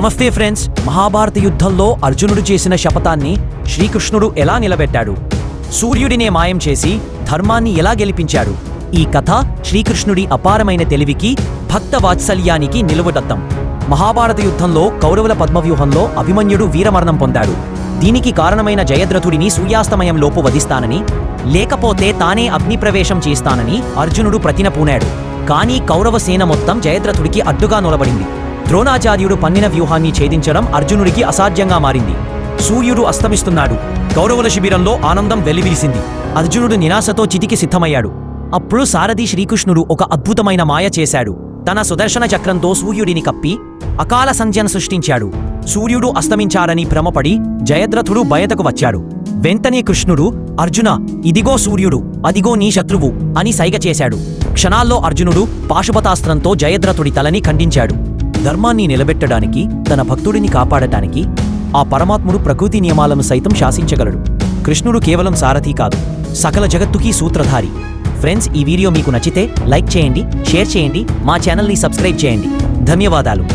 నమస్తే ఫ్రెండ్స్, మహాభారత యుద్ధంలో అర్జునుడు చేసిన శపథాన్ని శ్రీకృష్ణుడు ఎలా నిలబెట్టాడు, సూర్యుడినే మాయం చేసి ధర్మాన్ని ఎలా గెలిపించాడు? ఈ కథ శ్రీకృష్ణుడి అపారమైన తెలివికి, భక్త వాత్సల్యానికి నిలువదత్తం. మహాభారత యుద్ధంలో కౌరవుల పద్మవ్యూహంలో అభిమన్యుడు వీరమరణం పొందాడు. దీనికి కారణమైన జయద్రథుడిని సూర్యాస్తమయంలోపు వధిస్తానని, లేకపోతే తానే అగ్నిప్రవేశం చేస్తానని అర్జునుడు ప్రతిన పూనాడు. కానీ కౌరవ సేన మొత్తం జయద్రథుడికి అడ్డుగా నిలబడింది. ద్రోణాచార్యుడు పన్నిన వ్యూహాన్ని ఛేదించడం అర్జునుడికి అసాధ్యంగా మారింది. సూర్యుడు అస్తమిస్తున్నాడు. కౌరవుల శిబిరంలో ఆనందం వెల్లివిరిసింది. అర్జునుడు నిరాశతో చితికి సిద్ధమయ్యాడు. అప్పుడు సారథి శ్రీకృష్ణుడు ఒక అద్భుతమైన మాయ చేశాడు. తన సుదర్శన చక్రంతో సూర్యుడిని కప్పి అకాల సంధ్యను సృష్టించాడు. సూర్యుడు అస్తమించారని భ్రమపడి జయద్రథుడు బయటకు వచ్చాడు. వెంటనే కృష్ణుడు, అర్జున, ఇదిగో సూర్యుడు, అదిగో నీ శత్రువు అని సైగ చేశాడు. క్షణాల్లో అర్జునుడు పాశుపతాస్త్రంతో జయద్రథుడి తలని ఖండించాడు. ధర్మాన్ని నిలబెట్టడానికి, తన భక్తుడిని కాపాడటానికి ఆ పరమాత్ముడు ప్రకృతి నియమాలను సైతం శాసించగలడు. కృష్ణుడు కేవలం సారథి కాదు, సకల జగత్తుకి సూత్రధారి. ఫ్రెండ్స్, ఈ వీడియో మీకు నచ్చితే లైక్ చేయండి, షేర్ చేయండి, మా ఛానల్ని సబ్స్క్రైబ్ చేయండి. ధన్యవాదాలు.